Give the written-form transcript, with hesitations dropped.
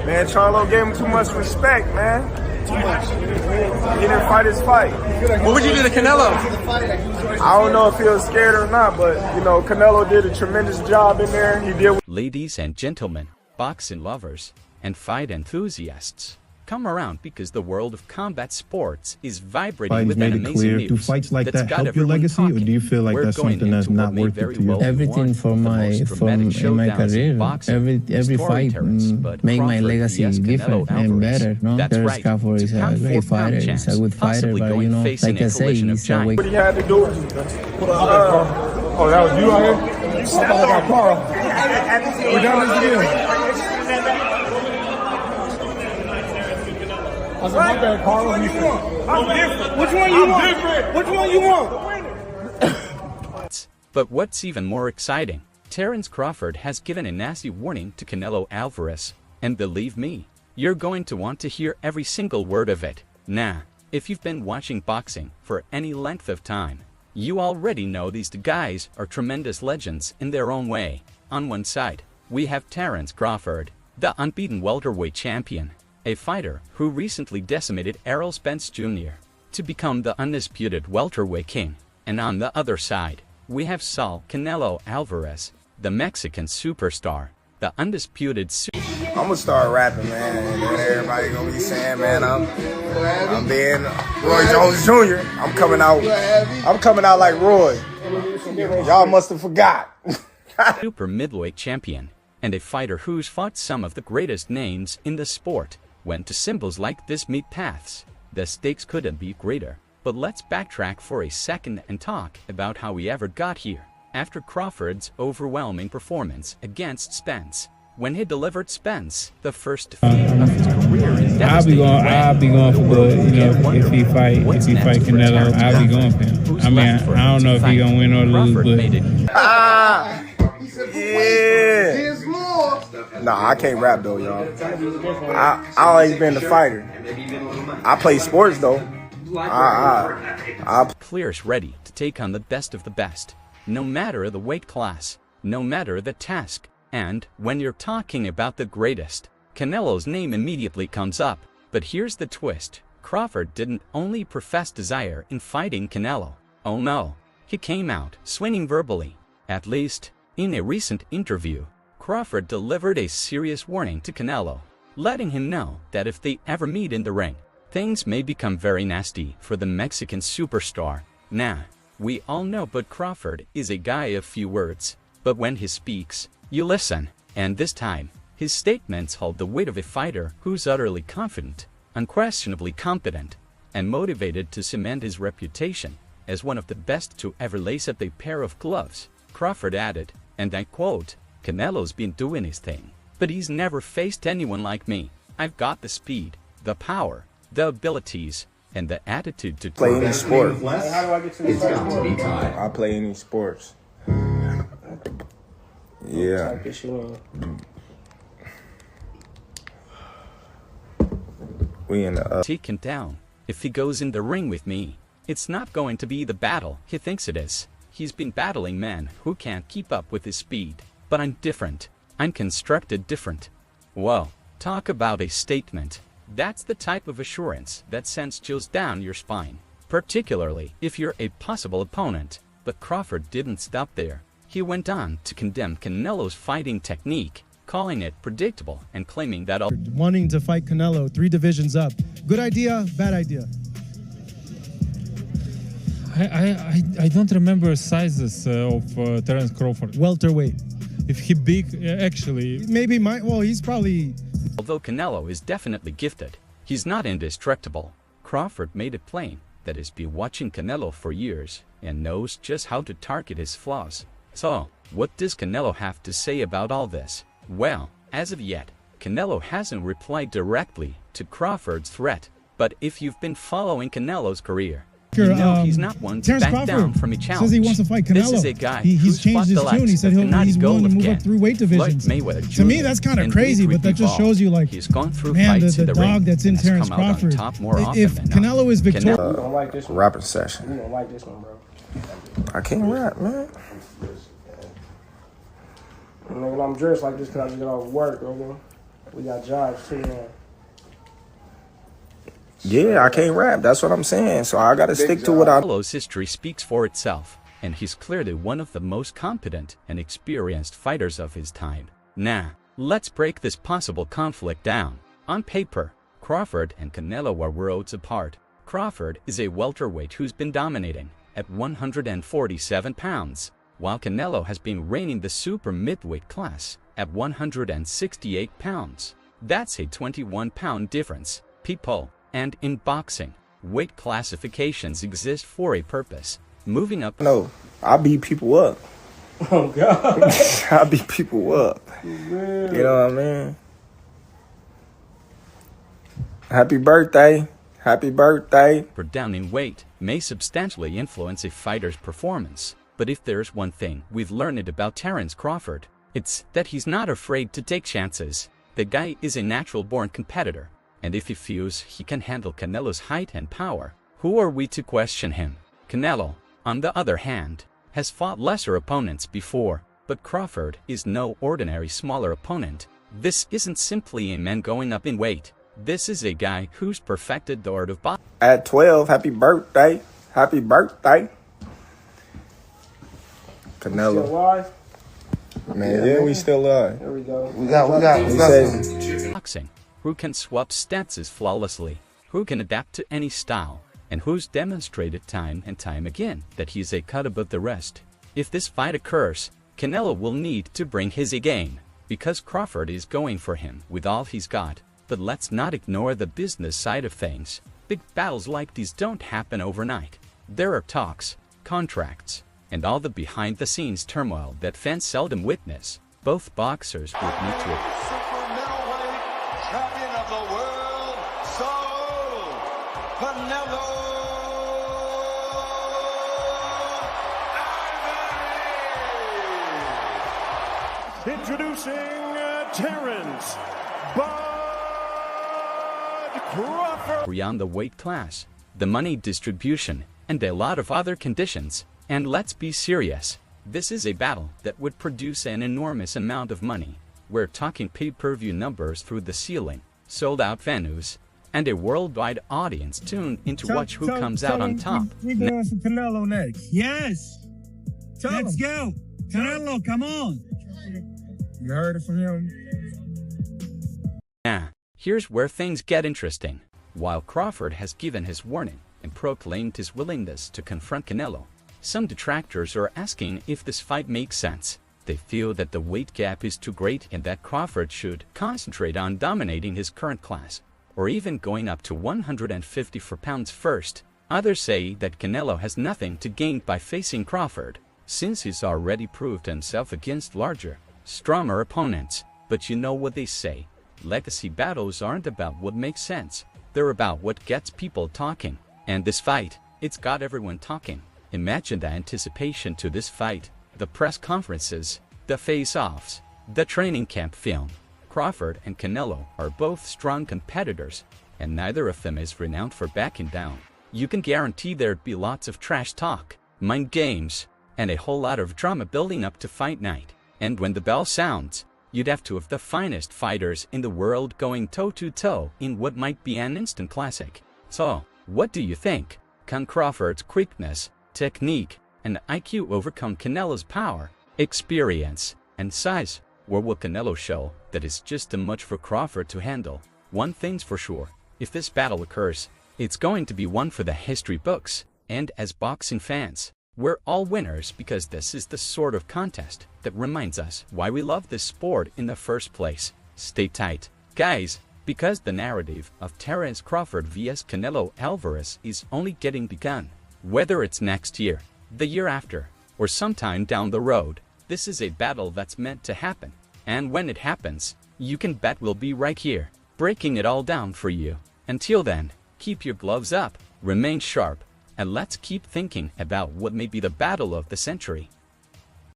Man, Charlo gave him too much respect, man. Too much. He didn't fight his fight. What would you do to Canelo? I don't know if he was scared or not, but, you know, Canelo did a tremendous job in there. He did. Ladies and gentlemen, boxing lovers, and fight enthusiasts, come around because the world of combat sports is vibrating with an amazing news. Do fights like that help your legacy, or do you feel like that's something that's not worth it to you? Everything in my career, every fight make my legacy different and better. No, Terence Crawford is a great fighter. He's a good fighter, but you know, like I say, he's a What he had to do. Oh, that was you out here? I got Carl. We're done this again. I said, my bad, Carl. I'm different. Which one you want? Which one you want? But what's even more exciting, Terence Crawford has given a nasty warning to Canelo Alvarez, and believe me, you're going to want to hear every single word of it. Nah, if you've been watching boxing for any length of time, you already know these two guys are tremendous legends in their own way. On one side, we have Terence Crawford, the unbeaten welterweight champion, a fighter who recently decimated Errol Spence Jr. to become the undisputed welterweight king. And on the other side, we have Saul Canelo Alvarez, the Mexican superstar, the undisputed I'm gonna start rapping, man, and everybody gonna be saying, man, I'm being Roy Jones Jr. I'm coming out like Roy. Y'all must have forgot. super middleweight champion, and a fighter who's fought some of the greatest names in the sport. Went to symbols like this meet paths. The stakes couldn't be greater. But let's backtrack for a second and talk about how we ever got here. After Crawford's overwhelming performance against Spence, when he delivered Spence the first defeat of his career in I'll be going for good. You know, if he fight Canelo, I'll be going for him. I mean, I don't know if he gonna win or lose, but yeah. Nah, I can't rap though, y'all. I always been a fighter. I play sports though. Clear's ready to take on the best of the best, no matter the weight class, no matter the task. And when you're talking about the greatest, Canelo's name immediately comes up. But here's the twist. Crawford didn't only profess desire in fighting Canelo. Oh no, he came out swinging verbally. At least, in a recent interview, Crawford delivered a serious warning to Canelo, letting him know that if they ever meet in the ring, things may become very nasty for the Mexican superstar. Nah, we all know but Crawford is a guy of few words, but when he speaks, you listen. And this time, his statements hold the weight of a fighter who's utterly confident, unquestionably competent, and motivated to cement his reputation as one of the best to ever lace up a pair of gloves. Crawford added, and I quote, "Canelo's been doing his thing, but he's never faced anyone like me. I've got the speed, the power, the abilities, and the attitude to play any sport. It's got to be tied. I play any sports. Yeah. We in the take him down. If he goes in the ring with me, it's not going to be the battle he thinks it is. He's been battling men who can't keep up with his speed. But I'm different. I'm constructed different." Well, talk about a statement. That's the type of assurance that sends chills down your spine, particularly if you're a possible opponent. But Crawford didn't stop there. He went on to condemn Canelo's fighting technique, calling it predictable and claiming that wanting to fight Canelo 3 divisions up. Good idea, bad idea? I don't remember sizes of Terence Crawford. Welterweight. If he big, actually. Maybe he's probably... Although Canelo is definitely gifted, he's not indestructible. Crawford made it plain that he's been watching Canelo for years and knows just how to target his flaws. So, what does Canelo have to say about all this? Well, as of yet, Canelo hasn't replied directly to Crawford's threat. But if you've been following Canelo's career, you know he's not one to back down from a challenge. Says he wants to fight Canelo. This is a guy he's changed his tune. He said he's willing to move up through weight divisions. To me, that's kind of crazy, but that just shows you, like, he's gone through man, fights the in dog that's in Terence Crawford. If Canelo is victorious, you don't like this one. Rapping session. You don't like this one, bro. I can't rap, man. Nigga, I'm dressed like this because I just get off work, bro. We got Josh too. Yeah, I can't rap. That's what I'm saying. So I gotta stick to what I. Canelo's history speaks for itself, and he's clearly one of the most competent and experienced fighters of his time. Now, let's break this possible conflict down. On paper, Crawford and Canelo are worlds apart. Crawford is a welterweight who's been dominating at 147 pounds, while Canelo has been reigning the super midweight class at 168 pounds. That's a 21-pound difference, people. And in boxing, weight classifications exist for a purpose. Moving up. No, I beat people up. Oh, God. I beat people up. Man. You know what I mean? Happy birthday. Happy birthday. Down in weight may substantially influence a fighter's performance. But if there's one thing we've learned about Terence Crawford, it's that he's not afraid to take chances. The guy is a natural-born competitor. And if he feels he can handle Canelo's height and power, who are we to question him? Canelo, on the other hand, has fought lesser opponents before, but Crawford is no ordinary smaller opponent. This isn't simply a man going up in weight. This is a guy who's perfected the art of boxing. At 12, happy birthday. Happy birthday. Canelo. Still alive? Man, yeah, we still alive. There we go. We got Boxing. Who can swap stances flawlessly, who can adapt to any style, and who's demonstrated time and time again that he's a cut above the rest. If this fight occurs, Canelo will need to bring his A game, because Crawford is going for him with all he's got. But let's not ignore the business side of things. Big battles like these don't happen overnight. There are talks, contracts, and all the behind-the-scenes turmoil that fans seldom witness. Both boxers would need to champion of the world, Saul Canelo Alvarez. Introducing Terence Crawford. Beyond the weight class, the money distribution, and a lot of other conditions. And let's be serious, this is a battle that would produce an enormous amount of money. We're talking pay-per-view numbers through the ceiling, sold-out venues, and a worldwide audience tuned in to watch who comes out on top. We going for Canelo next. Yes. Let's go. Canelo, come on. You heard it from him. Now, here's where things get interesting. While Crawford has given his warning and proclaimed his willingness to confront Canelo, some detractors are asking if this fight makes sense. They feel that the weight gap is too great and that Crawford should concentrate on dominating his current class, or even going up to 154 pounds first. Others say that Canelo has nothing to gain by facing Crawford, since he's already proved himself against larger, stronger opponents. But you know what they say, legacy battles aren't about what makes sense, they're about what gets people talking. And this fight, it's got everyone talking. Imagine the anticipation to this fight. The press conferences, the face-offs, the training camp film. Crawford and Canelo are both strong competitors, and neither of them is renowned for backing down. You can guarantee there'd be lots of trash talk, mind games, and a whole lot of drama building up to fight night. And when the bell sounds, you'd have two of the finest fighters in the world going toe-to-toe in what might be an instant classic. So, what do you think? Can Crawford's quickness, technique, and IQ overcome Canelo's power, experience, and size? Or will Canelo show that it's just too much for Crawford to handle? One thing's for sure, if this battle occurs, it's going to be one for the history books. And as boxing fans, we're all winners because this is the sort of contest that reminds us why we love this sport in the first place. Stay tight, guys, because the narrative of Terence Crawford vs Canelo Alvarez is only getting begun. Whether it's next year, the year after, or sometime down the road, this is a battle that's meant to happen. And when it happens, you can bet we'll be right here, breaking it all down for you. Until then, keep your gloves up, remain sharp, and let's keep thinking about what may be the battle of the century.